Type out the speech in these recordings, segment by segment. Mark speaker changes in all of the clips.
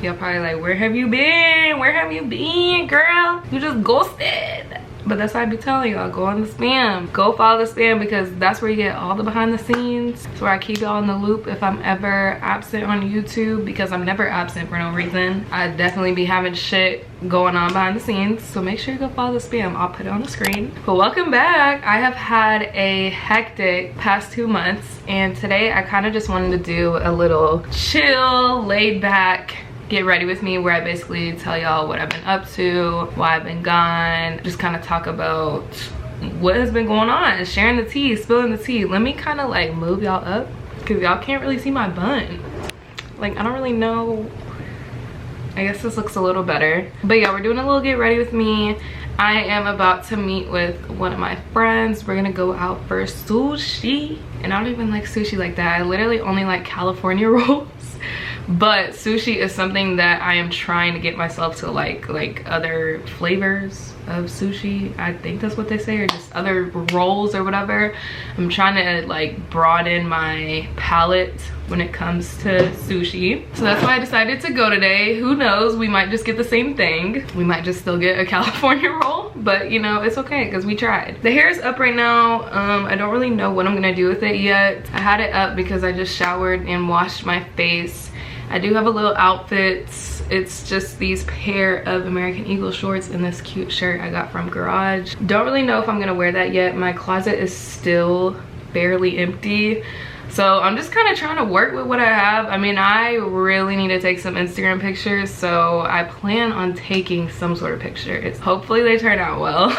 Speaker 1: Y'all probably like, where have you been? Where have you been, girl? You just ghosted. But that's why I be telling y'all, go on the spam. Go follow the spam because that's where you get all the behind the scenes. It's where I keep y'all in the loop if I'm ever absent on YouTube, because I'm never absent for no reason. I definitely be having shit going on behind the scenes. So make sure you go follow the spam. I'll put it on the screen. But welcome back. I have had a hectic past 2 months, and today I kind of just wanted to do a little chill, laid back, get ready with me, where I basically tell y'all what I've been up to, why I've been gone, just kind of talk about what has been going on, sharing the tea, spilling the tea. Let me kind of like move y'all up because y'all can't really see my bun. Like, I don't really know. I guess this looks a little better. But yeah, we're doing a little get ready with me. I am about to meet with one of my friends. We're gonna go out for sushi. And I don't even like sushi like that. I literally only like California rolls. But sushi is something that I am trying to get myself to like other flavors of sushi. I think that's what they say, or just other rolls or whatever. I'm trying to like broaden my palate when it comes to sushi. So that's why I decided to go today. Who knows, we might just get the same thing. We might just still get a California roll, but you know, it's okay because we tried. The hair is up right now. I don't really know what I'm gonna do with it yet. I had it up because I just showered and washed my face. I do have a little outfit. It's just these pair of American Eagle shorts and this cute shirt I got from Garage. Don't really know if I'm gonna wear that yet. My closet is still barely empty. So I'm just kind of trying to work with what I have. I mean, I really need to take some Instagram pictures, so I plan on taking some sort of pictures. Hopefully they turn out well.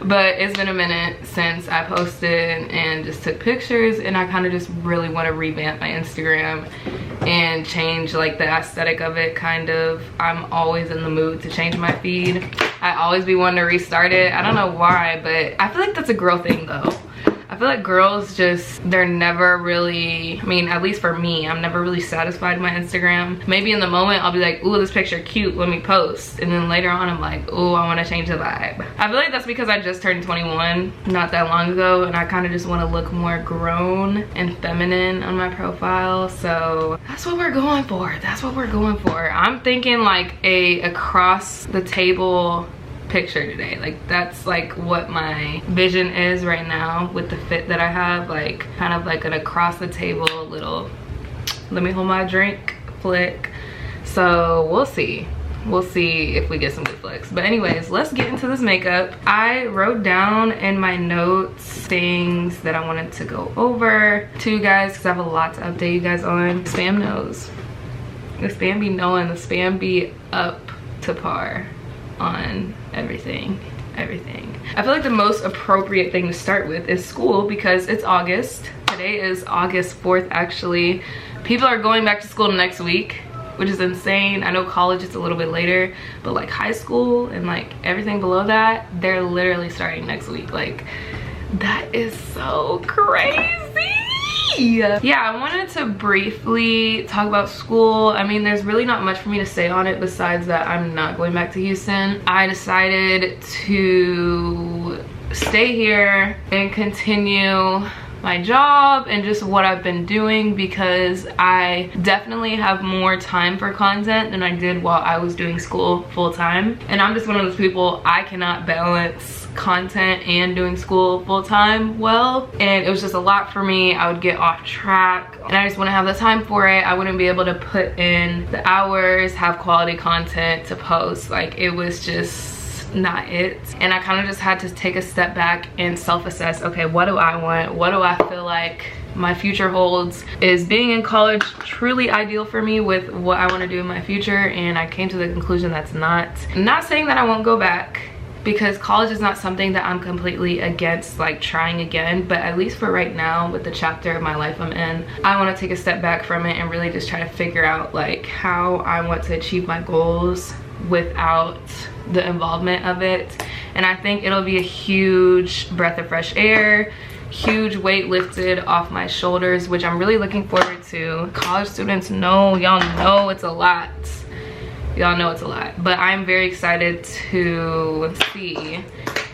Speaker 1: But it's been a minute since I posted and just took pictures, and I kind of just really want to revamp my Instagram and change like the aesthetic of it, kind of. I'm always in the mood to change my feed. I always be wanting to restart it. I don't know why, but I feel like that's a girl thing though. I feel like girls just, they're never really, I mean, at least for me, I'm never really satisfied with my Instagram. Maybe in the moment I'll be like, ooh, this picture cute, let me post. And then later on I'm like, ooh, I want to change the vibe. I feel like that's because I just turned 21 not that long ago, and I kind of just want to look more grown and feminine on my profile. So that's what we're going for. That's what we're going for. I'm thinking like a across the table picture today. Like, that's like what my vision is right now with the fit that I have, like kind of like an across the table little let me hold my drink flick. So we'll see if we get some good flicks. But anyways, let's get into this makeup. I wrote down in my notes things that I wanted to go over to you guys because I have a lot to update you guys on. Spam knows. The spam be knowing. The spam be up to par on everything. I feel like the most appropriate thing to start with is school because it's August. Today is August 4th actually. People are going back to school next week, which is insane. I know college is a little bit later, but like high school and like everything below that, they're literally starting next week. Like, that is so crazy. Yeah, I wanted to briefly talk about school. I mean, there's really not much for me to say on it besides that I'm not going back to Houston. I decided to stay here and continue my job and just what I've been doing because I definitely have more time for content than I did while I was doing school full-time. And I'm just one of those people, I cannot balance content and doing school full-time well, and it was just a lot for me. I would get off track and I just wouldn't have the time for it. I wouldn't be able to put in the hours, have quality content to post. Like, it was just not it. And I kind of just had to take a step back and self-assess. Okay, what do I want? What do I feel like my future holds? Is being in college truly ideal for me with what I want to do in my future? And I came to the conclusion that's not. I'm not saying that I won't go back, because college is not something that I'm completely against like trying again, but at least for right now with the chapter of my life I'm in, I want to take a step back from it and really just try to figure out like how I want to achieve my goals without the involvement of it. And I think it'll be a huge breath of fresh air, huge weight lifted off my shoulders, which I'm really looking forward to. College students know, y'all know it's a lot. Y'all know it's a lot, but I'm very excited to see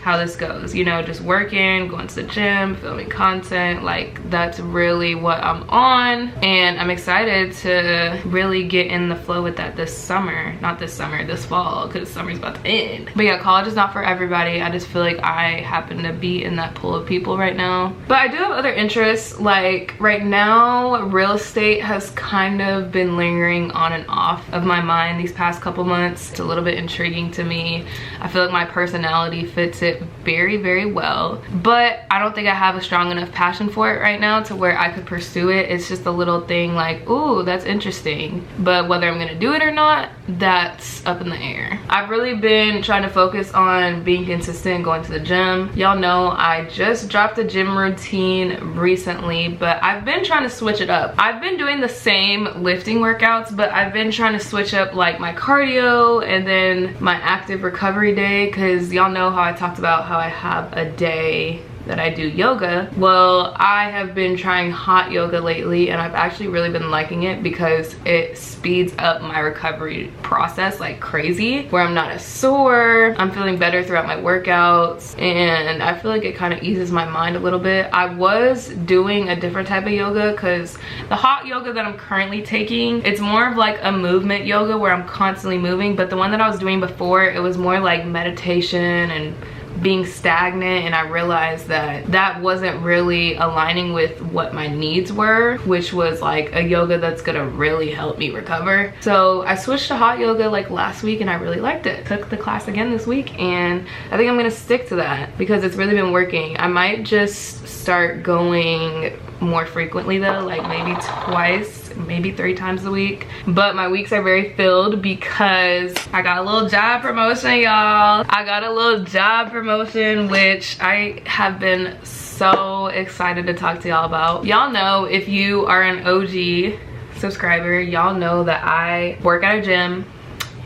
Speaker 1: how this goes, you know, just working, going to the gym, filming content. Like, that's really what I'm on, and I'm excited to really get in the flow with that this summer. Not this summer, this fall, because summer's about to end. But yeah, college is not for everybody. I just feel like I happen to be in that pool of people right now. But I do have other interests. Like right now, real estate has kind of been lingering on and off of my mind these past couple months. It's a little bit intriguing to me. I feel like my personality fits it very, very well, but I don't think I have a strong enough passion for it right now to where I could pursue it. It's just a little thing like, ooh, that's interesting, but whether I'm gonna do it or not, that's up in the air. I've really been trying to focus on being consistent, going to the gym. Y'all know I just dropped a gym routine recently, but I've been trying to switch it up. I've been doing the same lifting workouts, but I've been trying to switch up like my cardio and then my active recovery day, because y'all know how I talked about how I have a day that I do yoga. Well, I have been trying hot yoga lately, and I've actually really been liking it because it speeds up my recovery process like crazy, where I'm not as sore, I'm feeling better throughout my workouts, and I feel like it kind of eases my mind a little bit. I was doing a different type of yoga because the hot yoga that I'm currently taking, it's more of like a movement yoga where I'm constantly moving, but the one that I was doing before, it was more like meditation and being stagnant, and I realized that that wasn't really aligning with what my needs were, which was like a yoga that's gonna really help me recover. So I switched to hot yoga like last week, and I really liked it. Took the class again this week, and I think I'm gonna stick to that because it's really been working. I might just start going more frequently though, like maybe twice, maybe 3 times a week. But my weeks are very filled because I got a little job promotion, y'all. I got a little job promotion, which I have been so excited to talk to y'all about. Y'all know, if you are an OG subscriber, y'all know that I work at a gym,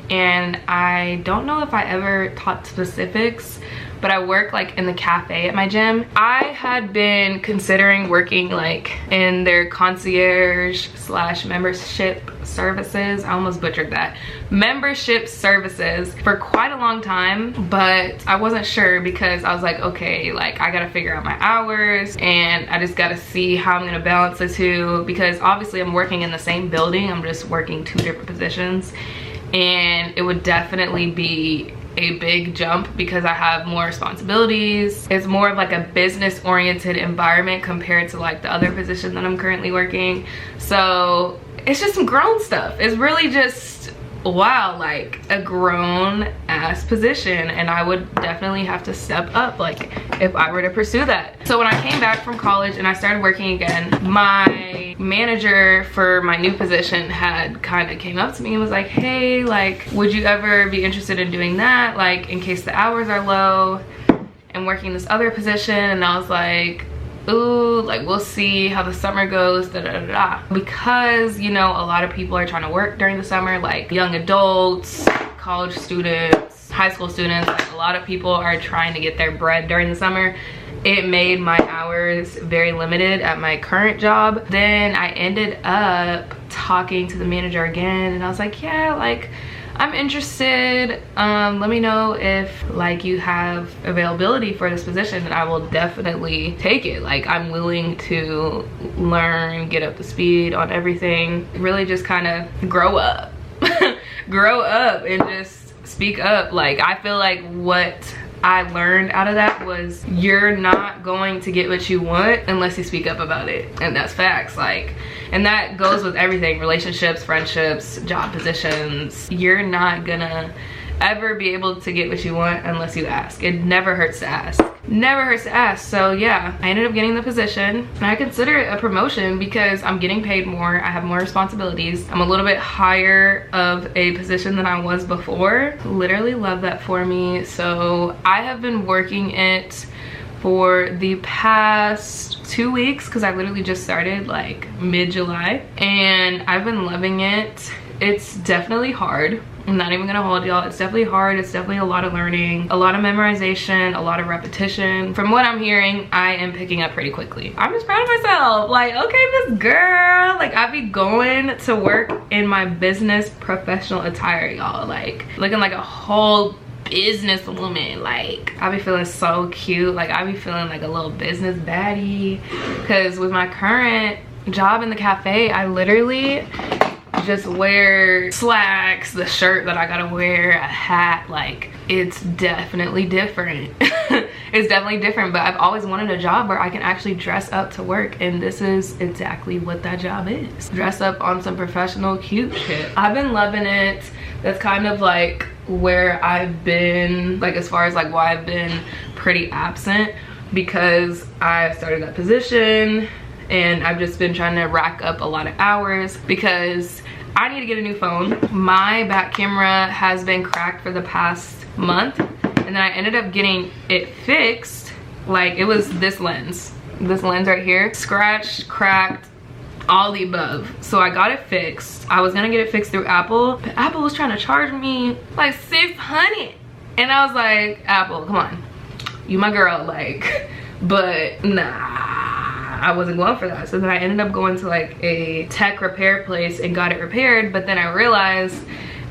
Speaker 1: and I don't know if I ever taught specifics, but I work like in the cafe at my gym. I had been considering working like in their concierge / membership services. I almost butchered that. Membership services for quite a long time, but I wasn't sure because I was like, okay, like I gotta figure out my hours, and I just gotta see how I'm gonna balance the two, because obviously I'm working in the same building, I'm just working 2 different positions, and it would definitely be a big jump because I have more responsibilities. It's more of like a business oriented environment compared to like the other position that I'm currently working. So it's just some grown stuff. It's really just, wow, like a grown ass position, and I would definitely have to step up like if I were to pursue that. So when I came back from college and I started working again, my manager for my new position had kind of came up to me and was like, hey, like would you ever be interested in doing that, like in case the hours are low and working this other position? And I was like, ooh, like we'll see how the summer goes, da da da da. Because, you know, a lot of people are trying to work during the summer, like young adults, college students, high school students, like a lot of people are trying to get their bread during the summer. It made my hours very limited at my current job. Then I ended up talking to the manager again, and I was like, yeah, like I'm interested. Let me know if like you have availability for this position, and I will definitely take it. Like I'm willing to learn, get up to speed on everything, really just kind of grow up grow up and just speak up. Like I feel like what I learned out of that was you're not going to get what you want unless you speak up about it, and that's facts. Like, and that goes with everything: relationships, friendships, job positions. You're not gonna ever be able to get what you want unless you ask. It never hurts to ask. Never hurts to ask. So yeah, I ended up getting the position, and I consider it a promotion because I'm getting paid more, I have more responsibilities, I'm a little bit higher of a position than I was before. Literally love that for me. So I have been working it for the past 2 weeks because I literally just started like mid-July, and I've been loving it. It's definitely hard. I'm not even gonna hold y'all. It's definitely hard. It's definitely a lot of learning, a lot of memorization, a lot of repetition. From what I'm hearing, I am picking up pretty quickly. I'm just proud of myself. Like, okay, this girl. Like, I be going to work in my business professional attire, y'all. Like, looking like a whole businesswoman. Like, I be feeling so cute. Like, I be feeling like a little business baddie. Because with my current job in the cafe, I literally just wear slacks, the shirt that I gotta wear, a hat. Like, it's definitely different. It's definitely different, but I've always wanted a job where I can actually dress up to work, and this is exactly what that job is. Dress up on some professional cute shit. I've been loving it. That's kind of like where I've been, like as far as like why I've been pretty absent, because I started that position and I've just been trying to rack up a lot of hours because I need to get a new phone. My back camera has been cracked for the past month, and then I ended up getting it fixed. Like, it was this lens right here, scratched, cracked, all the above. So I got it fixed. I was gonna get it fixed through Apple, but Apple was trying to charge me like $600, and I was like, Apple, come on, you my girl, like. But nah, I wasn't going for that. So then I ended up going to like a tech repair place and got it repaired, but then I realized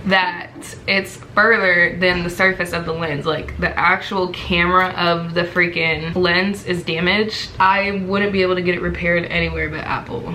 Speaker 1: that it's further than the surface of the lens. Like, the actual camera of the freaking lens is damaged. I wouldn't be able to get it repaired anywhere but Apple.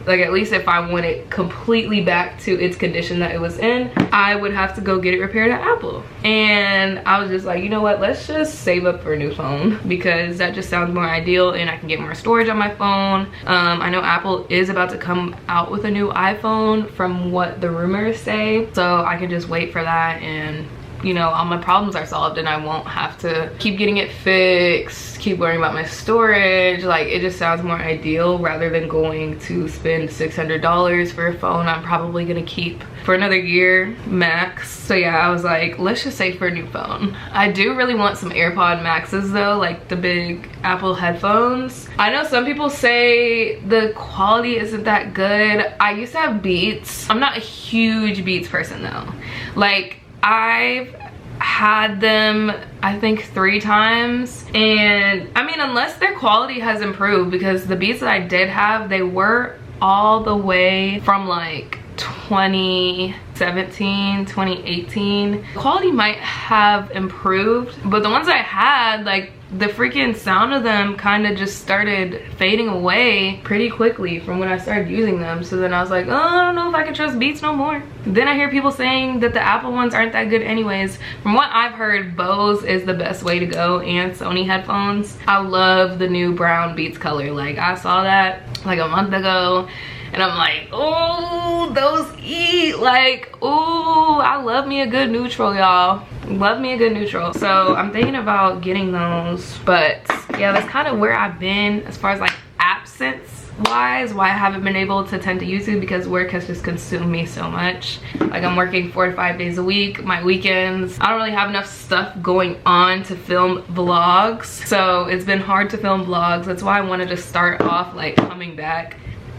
Speaker 1: Like, at least if I want it completely back to its condition that it was in, I would have to go get it repaired at Apple. And I was just like, you know what, let's just save up for a new phone, because that just sounds more ideal and I can get more storage on my phone. I know Apple is about to come out with a new iPhone from what the rumors say, so I can just wait for that, and you know, all my problems are solved and I won't have to keep getting it fixed, keep worrying about my storage. Like, it just sounds more ideal rather than going to spend $600 for a phone I'm probably gonna keep for another year max. So yeah, I was like, let's just save for a new phone. I do really want some AirPod Maxes though, like the big Apple headphones. I know some people say the quality isn't that good. I used to have Beats. I'm not a huge Beats person though. Like, I've had them I think 3 times, and I mean, unless their quality has improved, because the Beats that I did have, they were all the way from like 2017, 2018. Quality might have improved, but the ones I had, like, the freaking sound of them kind of just started fading away pretty quickly from when I started using them. So then I was like, oh, I don't know if I can trust Beats no more. Then I hear people saying that the Apple ones aren't that good anyways. From what I've heard, Bose is the best way to go, and Sony headphones. I love the new brown Beats color. Like, I saw that like a month ago, and I'm like, oh, those eat. Like, oh, I love me a good neutral, y'all. Love me a good neutral. So I'm thinking about getting those. But yeah, that's kind of where I've been as far as like absence wise, why I haven't been able to tend to YouTube, because work has just consumed me so much. Like, I'm working 4 to 5 days a week. My weekends, I don't really have enough stuff going on to film vlogs, so it's been hard to film vlogs. That's why I wanted to start off like coming back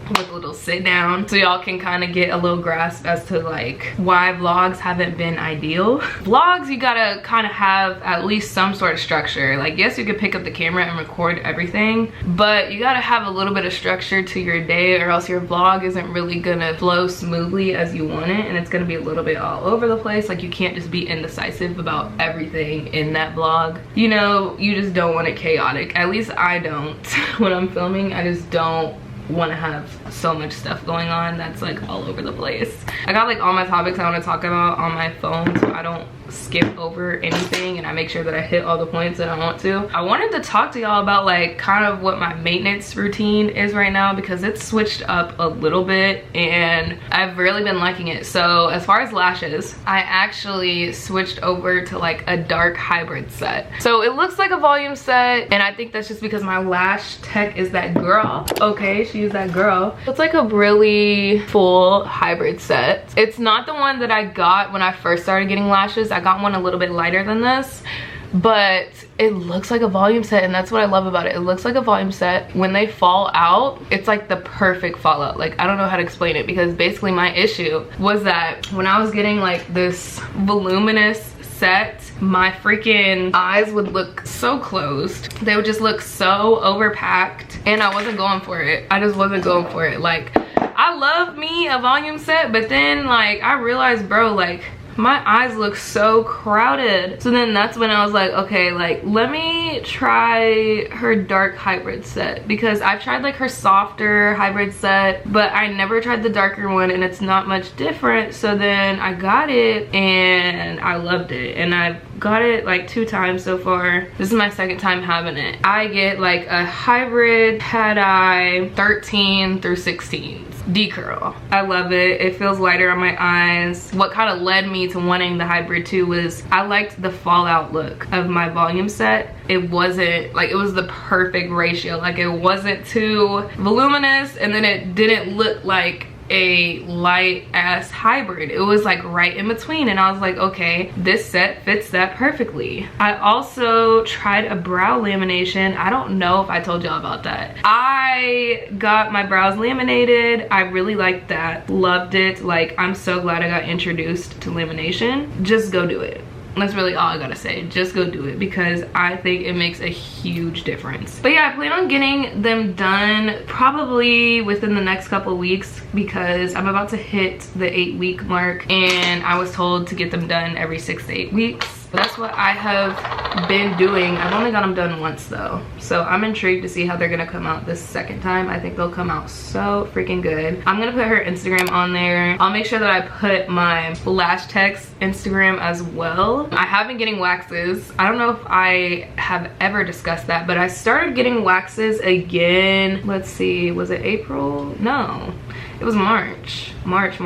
Speaker 1: with a little sit down, so y'all can kind of get a little grasp as to like why vlogs haven't been ideal. Vlogs, you gotta kind of have at least some sort of structure. Like, yes, you could pick up the camera and record everything, but you gotta have a little bit of structure to your day, or else your vlog isn't really gonna flow smoothly as you want it, and it's gonna be a little bit all over the place. Like, you can't just be indecisive about everything in that vlog. You know, you just don't want it chaotic. At least I don't. When I'm filming, I just don't want to have so much stuff going on that's like all over the place. I got like all my topics I want to talk about on my phone, so I don't skip over anything, and I make sure that I hit all the points that I want to. I wanted to talk to y'all about like kind of what my maintenance routine is right now, because it's switched up a little bit and I've really been liking it. So as far as lashes, I actually switched over to like a dark hybrid set. So it looks like a volume set, and I think that's just because my lash tech is that girl. Okay, she's that girl. It's like a really full hybrid set. It's not the one that I got when I first started getting lashes. I got one a little bit lighter than this, but it looks like a volume set, and that's what I love about it. It looks like a volume set. When they fall out, it's like the perfect fallout. Like, I don't know how to explain it, because basically my issue was that when I was getting like this voluminous set, my freaking eyes would look so closed. They would just look so overpacked, and I wasn't going for it. I just wasn't going for it. Like, I love me a volume set, but then like I realized, bro, like my eyes look so crowded. So then that's when I was like, okay, like let me try her dark hybrid set, because I've tried like her softer hybrid set, but I never tried the darker one and it's not much different. So then I got it and I loved it, and I've got it like 2 times so far. This is my 2nd time having it. I get like a hybrid tie-dye 13 through 16 decurl. I love it. It feels lighter on my eyes. What kind of led me to wanting the hybrid too was I liked the fallout look of my volume set. It wasn't like, it was the perfect ratio. Like it wasn't too voluminous and then it didn't look like a light ass hybrid. It was like right in between, and I was like, okay, this set fits that perfectly. I also tried a brow lamination. I don't know if I told y'all about that. I got my brows laminated. I really liked that, loved it. Like, I'm so glad I got introduced to lamination. Just go do it. That's really all I gotta say. Just go do it, because I think it makes a huge difference. But yeah, I plan on getting them done probably within the next couple weeks, because I'm about to hit the 8-week mark and I was told to get them done every 6 to 8 weeks. That's what I have been doing. I've only got them done once though, so I'm intrigued to see how they're gonna come out this 2nd time. I think they'll come out so freaking good. I'm gonna put her Instagram on there. I'll make sure that I put my Lash Tech's Instagram as well. I have been getting waxes. I don't know if I have ever discussed that, but I started getting waxes again. Let's see, was it April? No, it was March. March.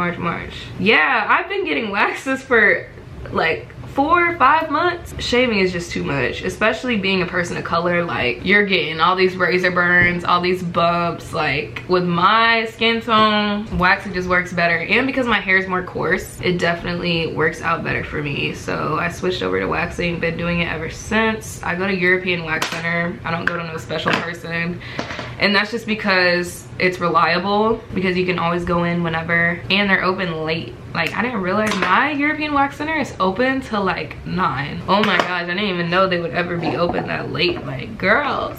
Speaker 1: Yeah, I've been getting waxes for like 4 or 5 months. Shaving is just too much, especially being a person of color. Like, you're getting all these razor burns, all these bumps. Like, with my skin tone, waxing just works better, and because my hair is more coarse, it definitely works out better for me. So I switched over to waxing, been doing it ever since. I go to European Wax Center. I don't go to no special person, and that's just because it's reliable, because you can always go in whenever, and they're open late. Like, I didn't realize my European Wax Center is open till like 9. Oh my gosh, I didn't even know they would ever be open that late. Like, girls,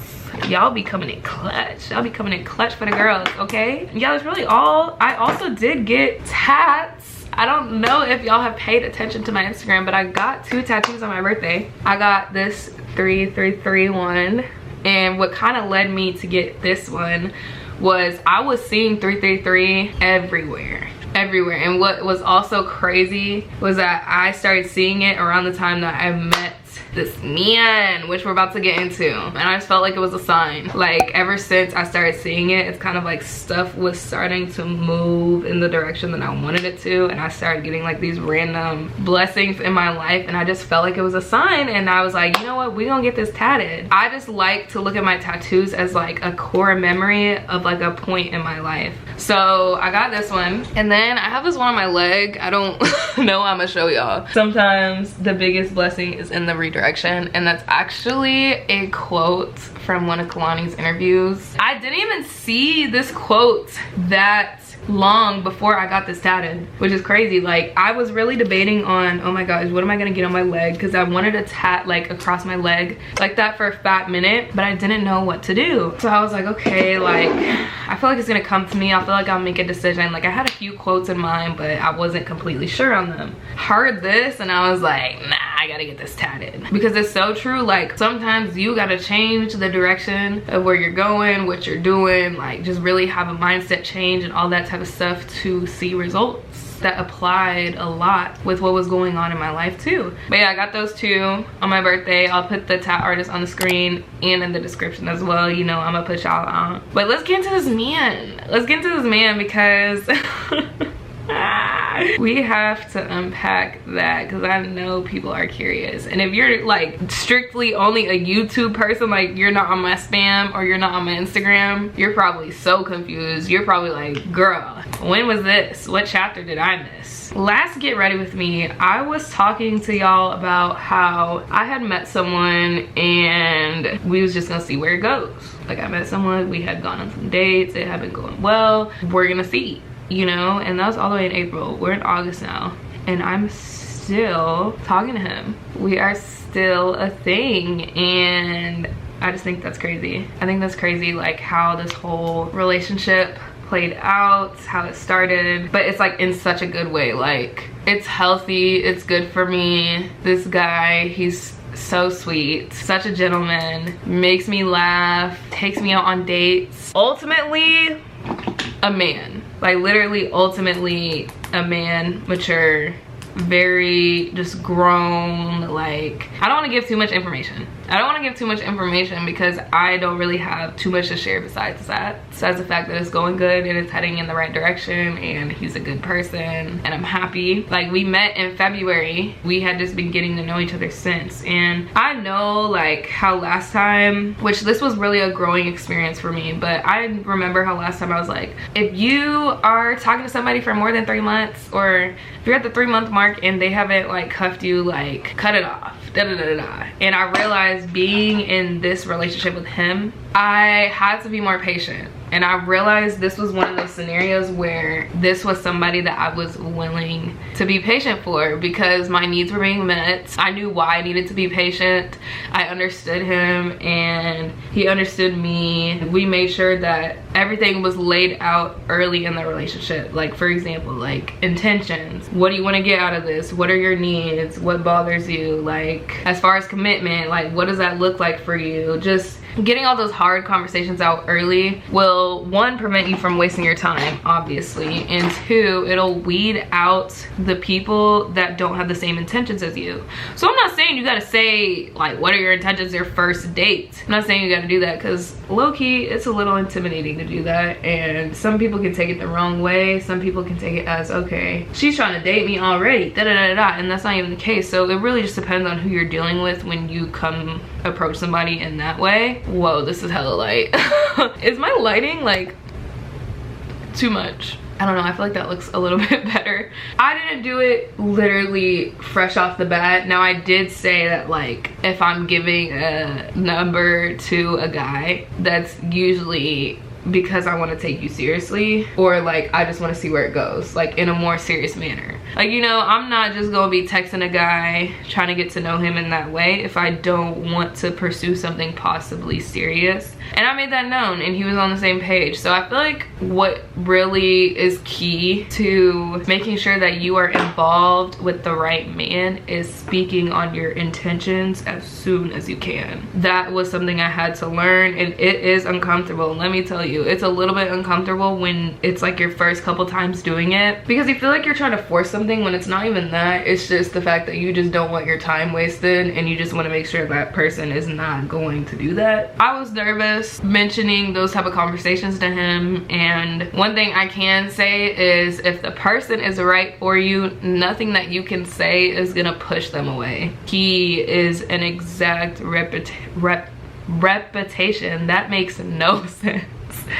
Speaker 1: y'all be coming in clutch. Y'all be coming in clutch for the girls, okay? Yeah, that's really all. I also did get tats. I don't know if y'all have paid attention to my Instagram, but I got 2 tattoos on my birthday. I got this 333 one, and what kind of led me to get this one was I was seeing 333 everywhere. And what was also crazy was that I started seeing it around the time that I met this man, which we're about to get into, and I just felt like it was a sign. Like, ever since I started seeing it, it's kind of like stuff was starting to move in the direction that I wanted it to, and I started getting like these random blessings in my life, and I just felt like it was a sign, and I was like, you know what, we're gonna get this tatted. I just like to look at my tattoos as like a core memory of like a point in my life. So I got this one, and then I have this one on my leg. I don't know, I'm gonna show y'all. Sometimes the biggest blessing is in the redirection, and that's actually a quote from one of Kalani's interviews. I didn't even see this quote that long before I got this tatted, which is crazy. Like, I was really debating on, oh my gosh, what am I gonna get on my leg, because I wanted a tat like across my leg like that for a fat minute, but I didn't know what to do. So I was like, okay, like, I feel like it's gonna come to me. I feel like I'll make a decision. Like, I had a few quotes in mind, but I wasn't completely sure on them. Heard this and I was like, nah, I gotta get this tatted, because it's so true. Like, sometimes you gotta change the direction of where you're going, what you're doing, like just really have a mindset change and all that type of stuff to see results. That applied a lot with what was going on in my life too. But yeah, I got those 2 on my birthday. I'll put the tat artist on the screen and in the description as well. You know, I'm gonna put y'all on. But let's get into this man. Let's get into this man, because we have to unpack that, because I know people are curious. And if you're like strictly only a YouTube person, like you're not on my spam or you're not on my Instagram, you're probably so confused. You're probably like, girl, when was this? What chapter did I miss? Last Get Ready With Me, I was talking to y'all about how I had met someone and we was just gonna see where it goes. Like, I met someone, we had gone on some dates, it had been going well, we're gonna see, you know? And that was all the way in April. We're in August now, and I'm still talking to him. We are still a thing, and I just think that's crazy. I think that's crazy, like how this whole relationship played out, how it started, but it's like in such a good way. Like, It's healthy, it's good for me. This guy, he's so sweet, such a gentleman, makes me laugh, takes me out on dates. Ultimately, a man. Like literally, ultimately a man, mature, very just grown. Like, I don't want to give too much information. I don't want to give too much information because I don't really have too much to share besides that. Besides the fact that it's going good and it's heading in the right direction and he's a good person and I'm happy. Like, we met in February. We had just been getting to know each other since. And I know like how last time, which this was really a growing experience for me, but I remember how last time I was like, if you are talking to somebody for more than 3 months, or if you're at the 3-month mark and they haven't like cuffed you, like cut it off. And I realized being in this relationship with him, I had to be more patient. And I realized this was one of those scenarios where this was somebody that I was willing to be patient for because my needs were being met. I knew why I needed to be patient. I understood him and he understood me. We made sure that everything was laid out early in the relationship. Like, for example, like intentions. What do you want to get out of this? What are your needs? What bothers you? Like, as far as commitment, like what does that look like for you? Just getting all those hard conversations out early will, 1, prevent you from wasting your time, obviously, and 2, it'll weed out the people that don't have the same intentions as you. So I'm not saying you gotta say like what are your intentions your first date. I'm not saying you gotta do that because low-key it's a little intimidating to do that, and some people can take it the wrong way. Some people can take it as, okay, she's trying to date me already, and that's not even the case. So it really just depends on who you're dealing with when you come approach somebody in that way. Whoa, this is hella light. Is my lighting like too much? I don't know, I feel like that looks a little bit better. I didn't do it literally fresh off the bat. Now I did say that like if I'm giving a number to a guy, that's usually because I want to take you seriously, or like I just want to see where it goes, like in a more serious manner. Like, you know, I'm not just gonna be texting a guy trying to get to know him in that way if I don't want to pursue something possibly serious. And I made that known and he was on the same page. So I feel like what really is key to making sure that you are involved with the right man is speaking on your intentions as soon as you can. That was something I had to learn, and it is uncomfortable. Let me tell you, it's a little bit uncomfortable when it's like your first couple times doing it, because you feel like you're trying to force something when it's not even that. It's just the fact that you just don't want your time wasted and you just want to make sure that person is not going to do that. I was nervous mentioning those type of conversations to him, and one thing I can say is if the person is right for you, nothing that you can say is gonna push them away. He is an exact reputation. That makes no sense.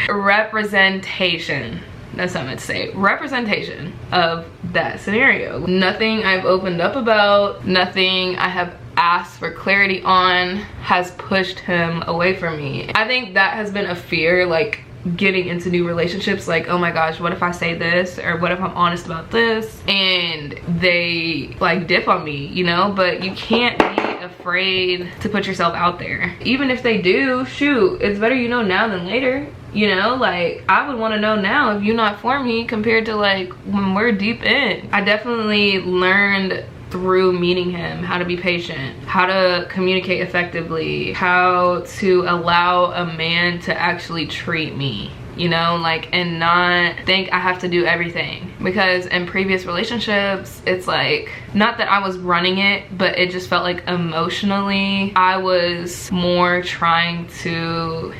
Speaker 1: Representation. That's what I meant to say. Representation of that scenario. Nothing I've opened up about, nothing I have asked for clarity on has pushed him away from me. I think that has been a fear, like getting into new relationships, like, oh my gosh, what if I say this, or what if I'm honest about this and they like dip on me, you know? But you can't be afraid to put yourself out there. Even if they do, shoot, it's better you know now than later. You know, like I would want to know now if you're not for me compared to like when we're deep in. I definitely learned through meeting him how to be patient, how to communicate effectively, how to allow a man to actually treat me, you know, like, and not think I have to do everything. Because in previous relationships, it's like, not that I was running it, but it just felt like emotionally I was more trying to,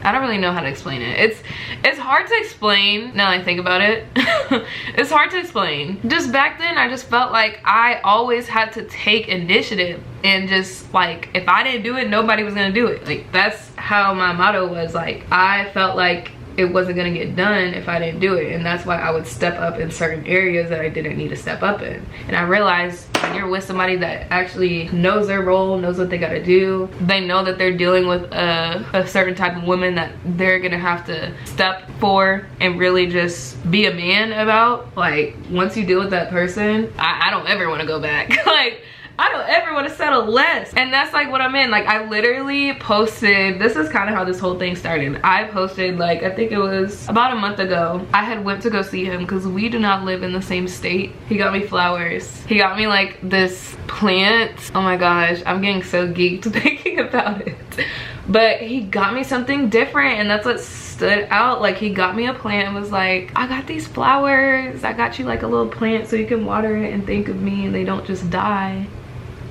Speaker 1: I don't really know how to explain it. It's hard to explain now that I think about it. It's hard to explain. Just back then, I just felt like I always had to take initiative, and just like if I didn't do it, nobody was gonna do it. Like that's how my motto was. Like I felt like it wasn't gonna get done if I didn't do it, and that's why I would step up in certain areas that I didn't need to step up in. And I realized when you're with somebody that actually knows their role, knows what they gotta do, they know that they're dealing with a certain type of woman that they're gonna have to step for and really just be a man about. Like once you deal with that person, I don't ever want to go back. Like I don't ever want to settle less. And that's like what I'm in. Like I literally posted, this is kind of how this whole thing started. I posted like, I think it was about a month ago. I had went to go see him because we do not live in the same state. He got me flowers. He got me like this plant. Oh my gosh, I'm getting so geeked thinking about it. But he got me something different, and that's what stood out. Like he got me a plant and was like, I got these flowers. I got you like a little plant so you can water it and think of me and they don't just die.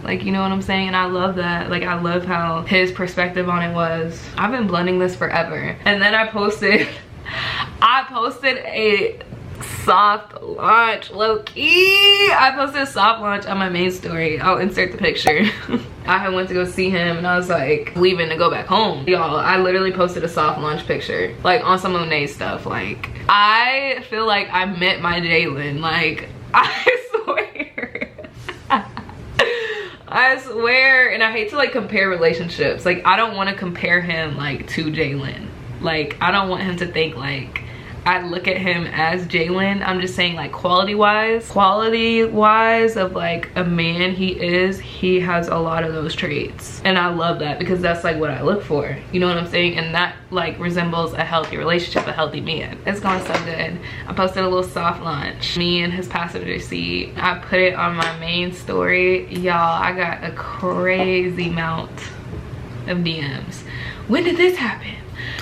Speaker 1: Like, you know what I'm saying? And I love that. Like I love how his perspective on it was. I've been blending this forever. And then I posted a soft launch, low-key. I posted a soft launch on my main story. I'll insert the picture. I had went to go see him and I was like leaving to go back home. Y'all, I literally posted a soft launch picture like on some Monet stuff. Like I feel like I met my Jalen. Like I swear. I swear. And I hate to like compare relationships. Like I don't want to compare him like to Jalen. Like I don't want him to think like I look at him as Jalen. I'm just saying like quality wise of like a man he has a lot of those traits, and I love that because that's like what I look for, you know what I'm saying? And that like resembles a healthy relationship, a healthy man. It's going so good. I posted a little soft launch, me in his passenger seat. I put it on my main story. Y'all, I got a crazy amount of DMs. When did this happen?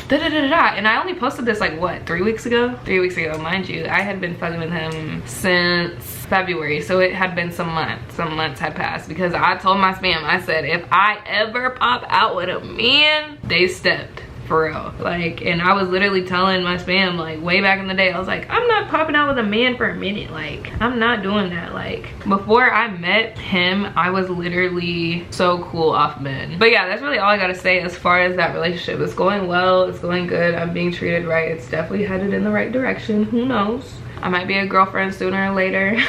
Speaker 1: And I only posted this like what, 3 weeks ago? 3 weeks ago, mind you. I had been fucking with him since February, so it had been some months had passed, because I told my spam, I said if I ever pop out with a man, they stepped. For real. Like, and I was literally telling my spam like way back in the day, I was like, I'm not popping out with a man for a minute. Like I'm not doing that. Like before I met him, I was literally so cool off men. But yeah, that's really all I gotta say as far as that relationship. It's going well, it's going good, I'm being treated right, it's definitely headed in the right direction. Who knows, I might be a girlfriend sooner or later.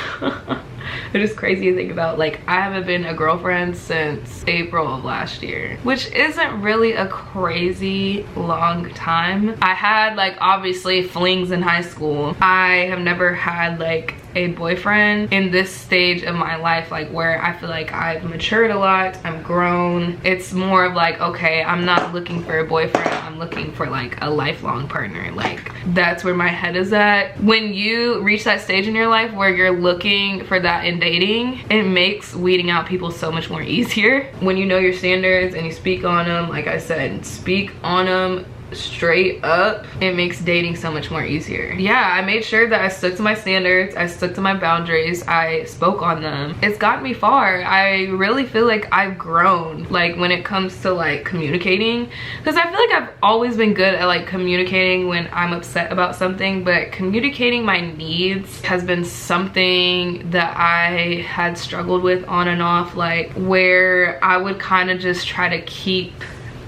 Speaker 1: It is crazy to think about. Like I haven't been a girlfriend since April of last year, which isn't really a crazy long time. I had like obviously flings in high school. I have never had like a boyfriend in this stage of my life, like where I feel like I've matured a lot, I'm grown. It's more of like, okay, I'm not looking for a boyfriend, I'm looking for like a lifelong partner. Like that's where my head is at. When you reach that stage in your life where you're looking for that in dating, it makes weeding out people so much more easier. When you know your standards and you speak on them, like I said, speak on them straight up, it makes dating so much more easier. Yeah, I made sure that I stuck to my standards, I stuck to my boundaries, I spoke on them. It's gotten me far. I really feel like I've grown, like when it comes to like communicating, because I feel like I've always been good at like communicating when I'm upset about something, but communicating my needs has been something that I had struggled with on and off, like where I would kind of just try to keep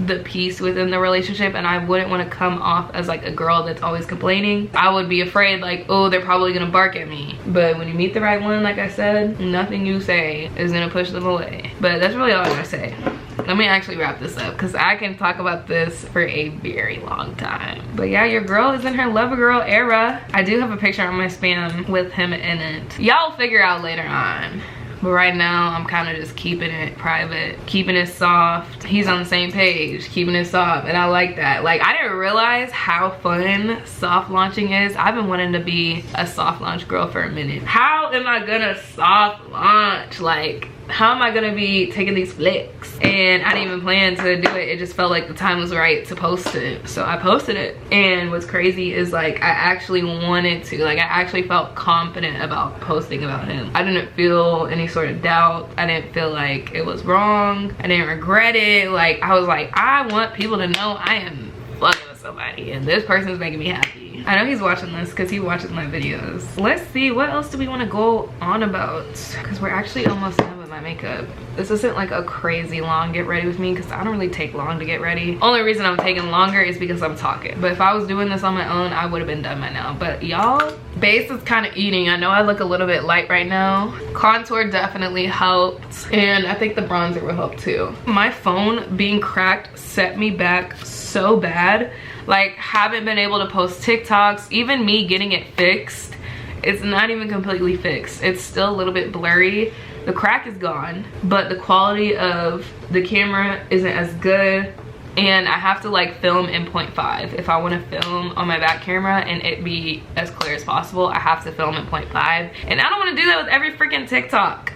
Speaker 1: the peace within the relationship, and I wouldn't want to come off as like a girl that's always complaining. I would be afraid like, oh, they're probably gonna bark at me. But when you meet the right one, like I said, nothing you say is gonna push them away. But that's really all I gotta say. Let me actually wrap this up because I can talk about this for a very long time. But yeah, your girl is in her lover girl era. I do have a picture on my spam with him in it. Y'all figure out later on. But right now, I'm kind of just keeping it private, keeping it soft. He's on the same page, keeping it soft, and I like that. Like, I didn't realize how fun soft launching is. I've been wanting to be a soft launch girl for a minute. How am I gonna soft launch? Like, how am I gonna be taking these flicks? And I didn't even plan to do it. It just felt like the time was right to post it. So I posted it. And what's crazy is like, I actually wanted to, like I actually felt confident about posting about him. I didn't feel any sort of doubt. I didn't feel like it was wrong. I didn't regret it. Like I was like, I want people to know I am fucking with somebody and this person's making me happy. I know he's watching this because he watches my videos. Let's see, what else do we want to go on about? Because we're actually almost done with my makeup. This isn't like a crazy long get ready with me because I don't really take long to get ready. Only reason I'm taking longer is because I'm talking. But if I was doing this on my own, I would have been done by now. But y'all, base is kind of eating. I know I look a little bit light right now. Contour definitely helped. And I think the bronzer will help too. My phone being cracked set me back so bad. Like, haven't been able to post TikToks. Even me getting it fixed, it's not even completely fixed. It's still a little bit blurry. the crack is gone, but the quality of the camera isn't as good. And I have to like film in 0.5. If I want to film on my back camera and it be as clear as possible, I have to film in 0.5. And I don't want to do that with every freaking TikTok.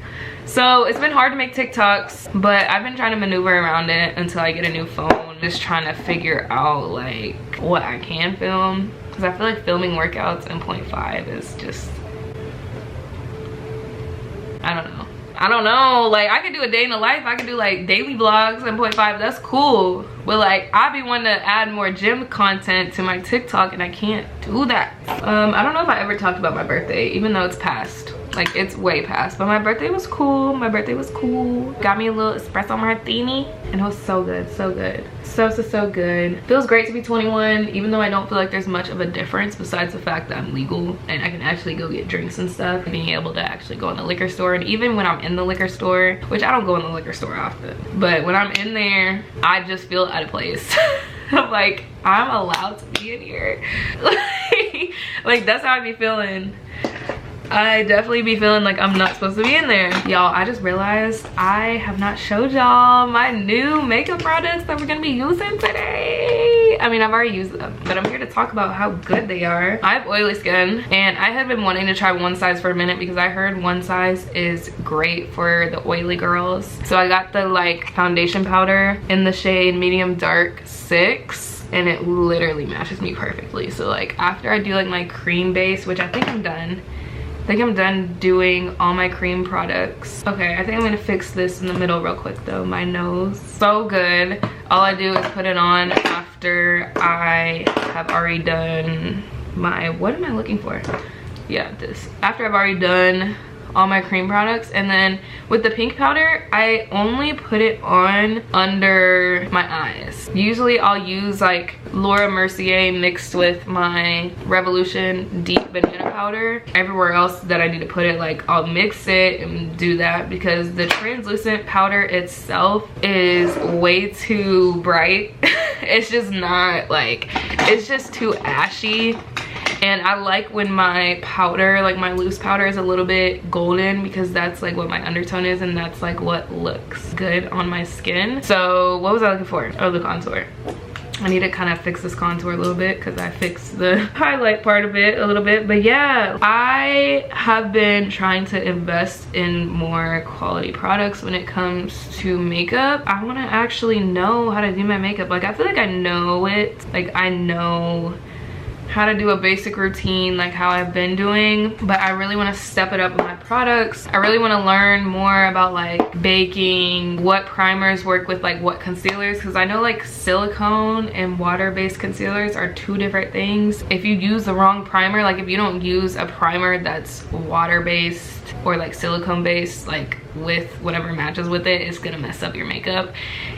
Speaker 1: So it's been hard to make TikToks, but I've been trying to maneuver around it until I get a new phone. Just trying to figure out like what I can film. Because I feel like filming workouts in 0.5 is just, I don't know, like I could do a day in the life, I could do like daily vlogs in 0.5, that's cool, but like I be wanting to add more gym content to my TikTok and I can't do that. I don't know if I ever talked about my birthday, even though it's past, like it's way past, but my birthday was cool. Got me a little espresso martini and it was so good, so good, so good. Feels great to be 21, even though I don't feel like there's much of a difference besides the fact that I'm legal and I can actually go get drinks and stuff, being able to actually go in the liquor store. And even when I'm in the liquor store, which I don't go in the liquor store often, but when I'm in there, I just feel out of place. I'm like, I'm allowed to be in here. Like that's how I be feeling. I definitely be feeling like I'm not supposed to be in there. Y'all, I just realized I have not showed y'all my new makeup products that we're gonna be using today. I mean, I've already used them, but I'm here to talk about how good they are. I have oily skin and I had been wanting to try one size for a minute because I heard one size is great for the oily girls. So I got the like foundation powder in the shade medium dark 6. And it literally matches me perfectly. So like after I do like my cream base, which I think I'm done. I think I'm done doing all my cream products. Okay, I think I'm gonna fix this in the middle real quick though, my nose. So good. All I do is put it on after I have already done my, what am I looking for? Yeah, this. After I've already done all my cream products, and then with the pink powder, I only put it on under my eyes. Usually I'll use like Laura Mercier mixed with my Revolution Deep Banana Powder. Everywhere else that I need to put it, like I'll mix it and do that because the translucent powder itself is way too bright. It's just not like, it's just too ashy. And I like when my powder, like my loose powder, is a little bit golden because that's like what my undertone is and that's like what looks good on my skin. So what was I looking for? Oh, the contour. I need to kind of fix this contour a little bit because I fixed the highlight part of it a little bit. But yeah, I have been trying to invest in more quality products when it comes to makeup. I want to actually know how to do my makeup. Like I feel like I know it. Like I know how to do a basic routine like how I've been doing, but I really want to step it up with my products. I really want to learn more about like baking, what primers work with like what concealers, because I know like silicone and water-based concealers are two different things. If you use the wrong primer, like if you don't use a primer that's water-based or like silicone based, like with whatever matches with it, it's gonna mess up your makeup.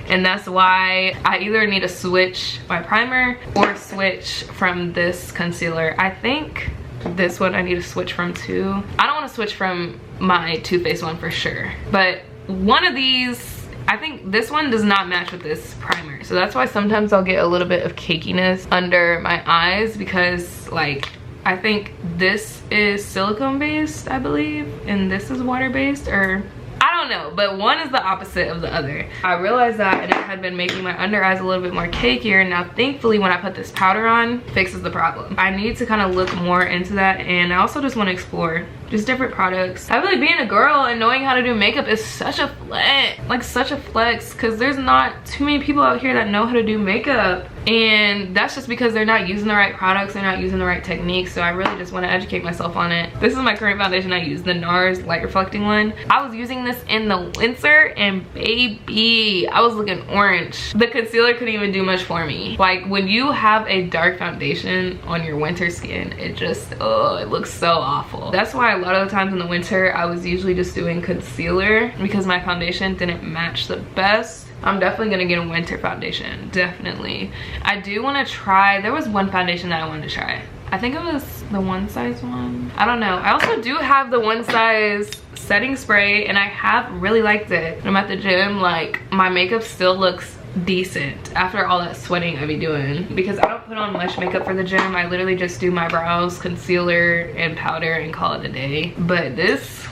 Speaker 1: And that's why I either need to switch my primer or switch from this concealer. I think this one I need to switch from too. I don't want to switch from my Too Faced one for sure, but one of these, I think this one does not match with this primer. So that's why sometimes I'll get a little bit of cakiness under my eyes because like I think this is silicone based, I believe, and this is water based, or I don't know, but one is the opposite of the other. I realized that and it had been making my under eyes a little bit more cakier. Now thankfully when I put this powder on, fixes the problem. I need to kind of look more into that, and I also just want to explore just different products. I feel like being a girl and knowing how to do makeup is such a flex, like such a flex, because there's not too many people out here that know how to do makeup, and that's just because they're not using the right products, they're not using the right techniques. So I really just want to educate myself on it. This is my current foundation I use, the NARS light reflecting one. I was using this in the winter and baby, I was looking orange. The concealer couldn't even do much for me. Like when you have a dark foundation on your winter skin, it just, oh, it looks so awful. That's why a lot of the times in the winter I was usually just doing concealer because my foundation didn't match the best. I'm definitely gonna get a winter foundation, definitely. I do want to try, there was one foundation that I wanted to try. I think it was the one size one, I don't know. I also do have the one size setting spray and I have really liked it. When I'm at the gym, like my makeup still looks decent after all that sweating I be doing, because I don't put on much makeup for the gym. I literally just do my brows, concealer, and powder and call it a day. But this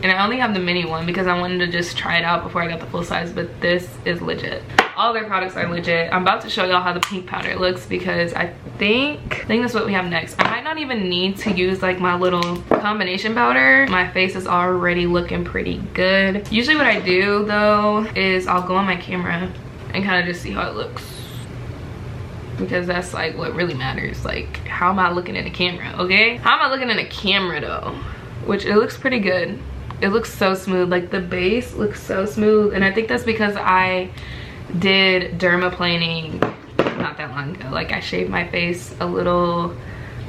Speaker 1: And I only have the mini one because I wanted to just try it out before I got the full size, but this is legit. All their products are legit. I'm about to show y'all how the pink powder looks because I think that's what we have next. I might not even need to use like my little combination powder. My face is already looking pretty good. Usually what I do though is I'll go on my camera and kind of just see how it looks, because that's like what really matters. Like, how am I looking in the camera? Okay, how am I looking in the camera though? Which it looks pretty good. It looks so smooth. Like the base looks so smooth, and I think that's because I did dermaplaning not that long ago. Like I shaved my face a little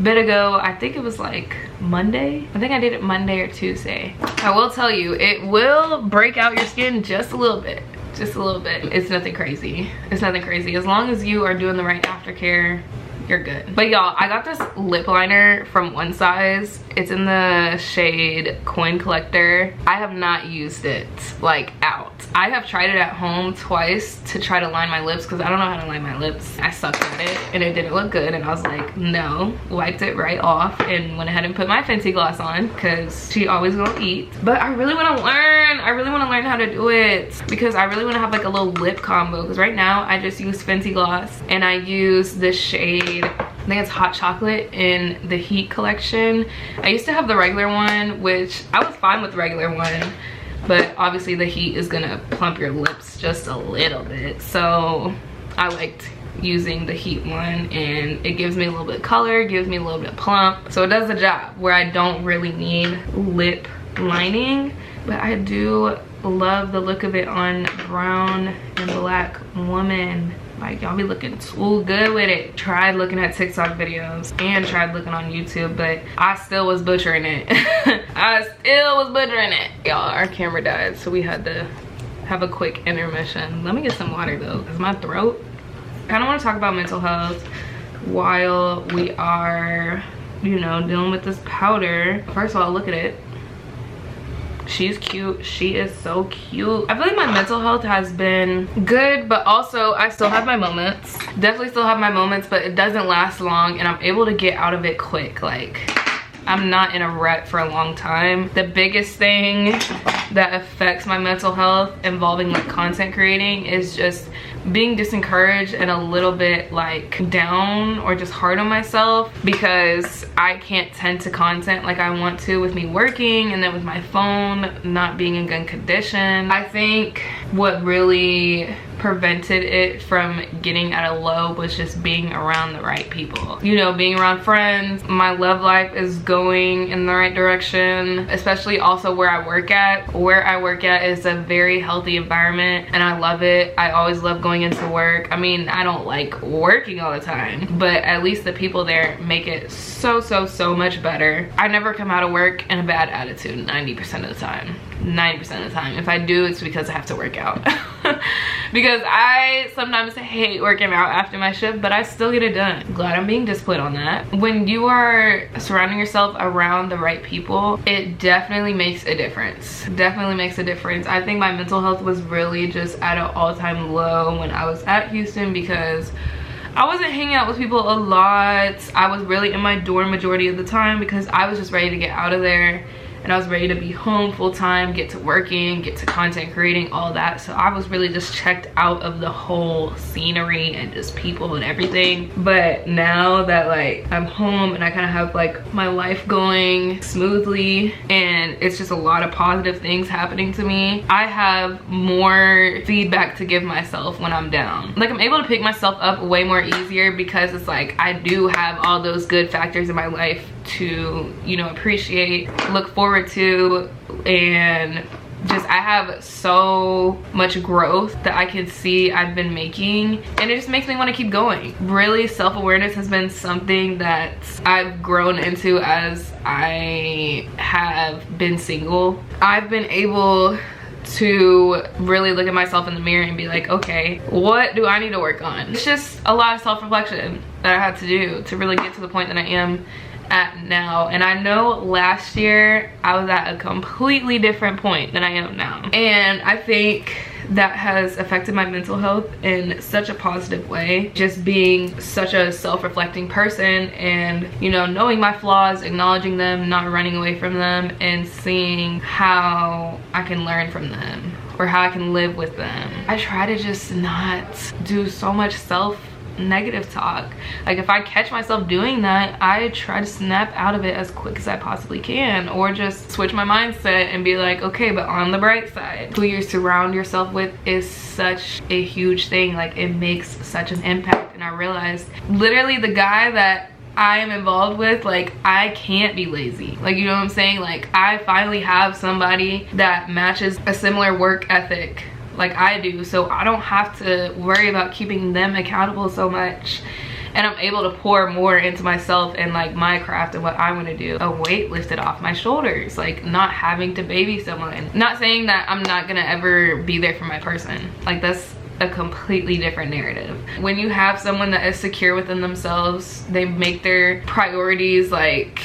Speaker 1: bit ago. I think it was like Monday. I think I did it Monday or Tuesday. I will tell you, it will break out your skin just a little bit. Just a little bit. It's nothing crazy. It's nothing crazy. As long as you are doing the right aftercare, you're good. But y'all, I got this lip liner from One Size. It's in the shade Coin Collector. I have not used it like out. I have tried it at home twice to try to line my lips because I don't know how to line my lips. I sucked at it and it didn't look good, and I was like, no. Wiped it right off and went ahead and put my Fenty gloss on because she always gonna eat. But I really want to learn. I really want to learn how to do it because I really want to have like a little lip combo, because right now I just use Fenty gloss and I use this shade, I think it's Hot Chocolate in the Heat collection. I used to have the regular one, which I was fine with the regular one, but obviously the Heat is gonna plump your lips just a little bit. So I liked using the Heat one, and it gives me a little bit of color, gives me a little bit of plump. So it does the job where I don't really need lip lining, but I do love the look of it on brown and black woman. Like, y'all be looking too good with it. Tried looking at TikTok videos and tried looking on YouTube, but I still was butchering it. I still was butchering it. Y'all, our camera died, so we had to have a quick intermission. Let me get some water though, because my throat. I kind of want to talk about mental health while we are, you know, dealing with this powder. First of all, look at it. She's cute. She is so cute. I feel like my mental health has been good, but also I still have my moments. Definitely still have my moments, but it doesn't last long and I'm able to get out of it quick. Like, I'm not in a rut for a long time. The biggest thing that affects my mental health involving like content creating is just being disencouraged and a little bit like down or just hard on myself because I can't tend to content like I want to with me working, and then with my phone not being in good condition. I think what really prevented it from getting at a low was just being around the right people, you know, being around friends. My love life is going in the right direction, especially also where I work at. Where I work at is a very healthy environment and I love it. I always love going into work. I mean, I don't like working all the time, but at least the people there make it so much better. I never come out of work in a bad attitude 90% of the time. 90% of the time. If I do, it's because I have to work out. Because I sometimes hate working out after my shift, but I still get it done. Glad I'm being disciplined on that. When you are surrounding yourself around the right people, it definitely makes a difference. Definitely makes a difference. I think my mental health was really just at an all-time low when I was at Houston because I wasn't hanging out with people a lot. I was really in my dorm majority of the time because I was just ready to get out of there. And I was ready to be home full time, get to working, get to content creating, all that. So I was really just checked out of the whole scenery and just people and everything. But now that like I'm home and I kind of have like my life going smoothly and it's just a lot of positive things happening to me, I have more feedback to give myself when I'm down. Like, I'm able to pick myself up way more easier because it's like I do have all those good factors in my life to, you know, appreciate, look forward to, and just I have so much growth that I can see I've been making, and it just makes me want to keep going. Really, self-awareness has been something that I've grown into as I have been single. I've been able to really look at myself in the mirror and be like, okay, what do I need to work on? It's just a lot of self-reflection that I had to do to really get to the point that I am at now. And I know last year I was at a completely different point than I am now, and I think that has affected my mental health in such a positive way. Just being such a self-reflecting person and, you know, knowing my flaws, acknowledging them, not running away from them, and seeing how I can learn from them or how I can live with them. I try to just not do so much negative talk. Like if I catch myself doing that, I try to snap out of it as quick as I possibly can, or just switch my mindset and be like, okay, but on the bright side, who you surround yourself with is such a huge thing. Like it makes such an impact. And I realized literally the guy that I am involved with, like I can't be lazy. Like, you know what I'm saying? Like I finally have somebody that matches a similar work ethic like I do, so I don't have to worry about keeping them accountable so much, and I'm able to pour more into myself and like my craft and what I want to do. A weight lifted off my shoulders, like not having to baby someone. Not saying that I'm not gonna ever be there for my person, like that's a completely different narrative. When you have someone that is secure within themselves, they make their priorities like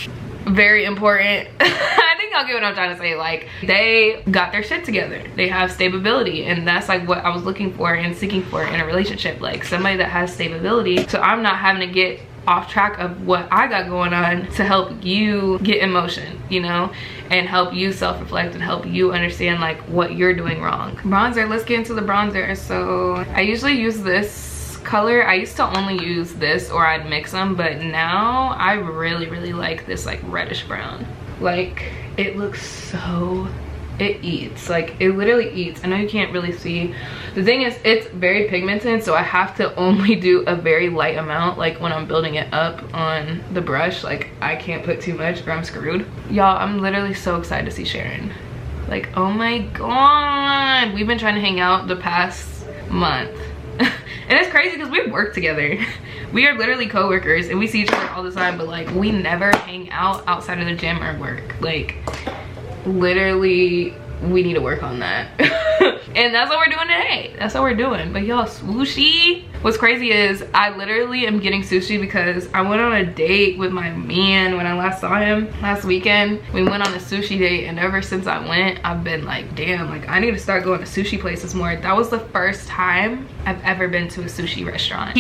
Speaker 1: very important. I think I'll get what I'm trying to say. Like they got their shit together, they have stability, and that's like what I was looking for and seeking for in a relationship, like somebody that has stability, so I'm not having to get off track of what I got going on to help you get in motion, you know, and help you self-reflect and help you understand like what you're doing wrong. Bronzer, let's get into the bronzer. So I usually use this color. I used to only use this or I'd mix them, but now I really like this like reddish brown. Like it looks so, it eats, like it literally eats. I know you can't really see. The thing is, it's very pigmented, so I have to only do a very light amount. Like when I'm building it up on the brush, like I can't put too much or I'm screwed. Y'all, I'm literally so excited to see Sharon. Like, oh my god, we've been trying to hang out the past month. And it's crazy because we work together. We are literally co-workers and we see each other all the time, but like we never hang out outside of the gym or work. Like literally we need to work on that. And that's what we're doing today. That's what we're doing. But y'all, sushi. What's crazy is I literally am getting sushi because I went on a date with my man when I last saw him last weekend. We went on a sushi date, and ever since I went, I've been like, damn, like I need to start going to sushi places more. That was the first time I've ever been to a sushi restaurant.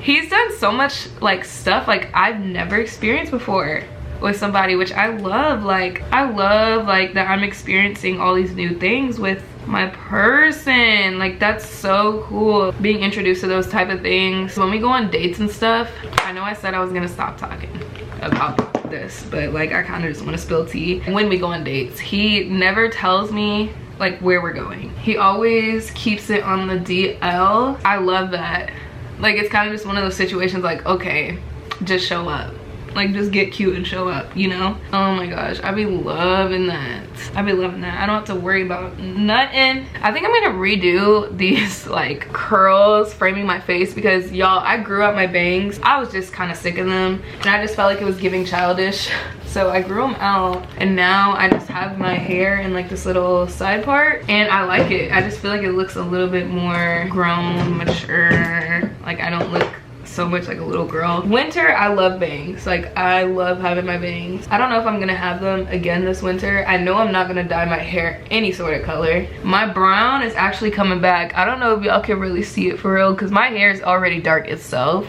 Speaker 1: He's done so much like stuff like I've never experienced before with somebody, which I love. Like I love like that I'm experiencing all these new things with my person. Like that's so cool, being introduced to those type of things. When we go on dates and stuff, I know I said I was gonna stop talking about this, but like I kind of just want to spill tea. When we go on dates, he never tells me like where we're going. He always keeps it on the DL. I love that. Like it's kind of just one of those situations like, okay, just show up. Like just get cute and show up, you know? Oh my gosh, I be loving that. I be loving that. I don't have to worry about nothing. I think I'm gonna redo these like curls framing my face because y'all, I grew out my bangs. I was just kind of sick of them and I just felt like it was giving childish. So I grew them out and now I just have my hair in like this little side part and I like it. I just feel like it looks a little bit more grown, mature. Like I don't look so much like a little girl. Winter, I love bangs. Like I love having my bangs. I don't know if I'm gonna have them again this winter. I know I'm not gonna dye my hair any sort of color. My brown is actually coming back. I don't know if y'all can really see it for real because my hair is already dark itself.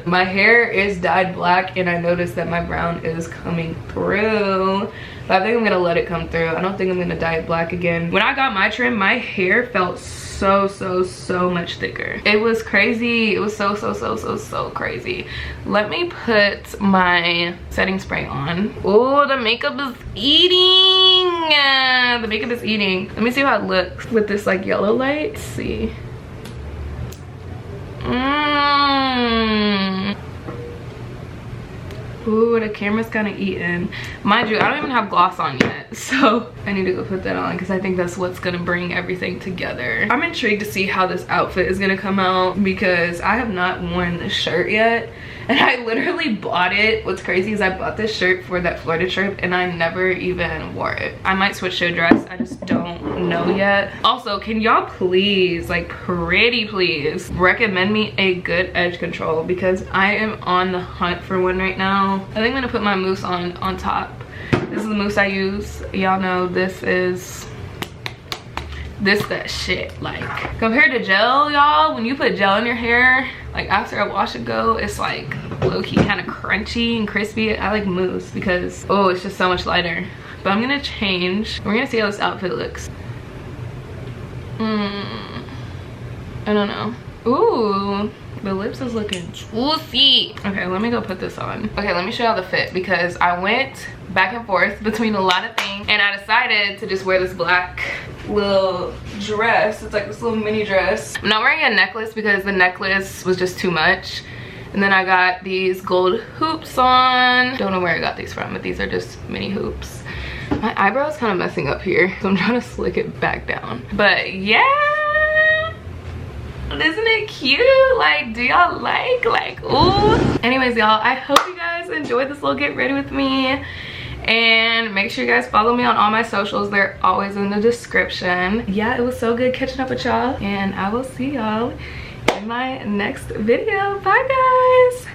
Speaker 1: My hair is dyed black and I noticed that my brown is coming through. But I think I'm gonna let it come through. I don't think I'm gonna dye it black again. When I got my trim, my hair felt so much thicker. It was crazy. It was so crazy. Let me put my setting spray on. Oh, the makeup is eating. The makeup is eating. Let me see how it looks with this like yellow light. Let's see. Ooh, the camera's kind of eating. Mind you, I don't even have gloss on yet, so I need to go put that on because I think that's what's gonna bring everything together. I'm intrigued to see how this outfit is gonna come out because I have not worn this shirt yet and I literally bought it. What's crazy is I bought this shirt for that Florida trip and I never even wore it. I might switch to a dress, I just don't know yet. Also, can y'all please, like pretty please, recommend me a good edge control because I am on the hunt for one right now. I think I'm gonna put my mousse on top. This is the mousse I use. Y'all know this is this that shit. Like compared to gel, y'all, when you put gel in your hair, like after a wash and go, it's like low-key kind of crunchy and crispy. I like mousse because, oh, it's just so much lighter. But I'm gonna change. We're gonna see how this outfit looks. I don't know. Ooh, the lips is looking juicy. Okay, let me go put this on. Okay, let me show y'all the fit because I went back and forth between a lot of things and I decided to just wear this black little dress. It's like this little mini dress. I'm not wearing a necklace because the necklace was just too much. And then I got these gold hoops on. Don't know where I got these from, but these are just mini hoops. My eyebrow is kind of messing up here, so I'm trying to slick it back down. But yeah, isn't it cute? Like, do y'all like ooh? Anyways, y'all, I hope you guys enjoyed this little get ready with me. And make sure you guys follow me on all my socials. They're always in the description. Yeah, it was so good catching up with y'all. And I will see y'all in my next video. Bye, guys.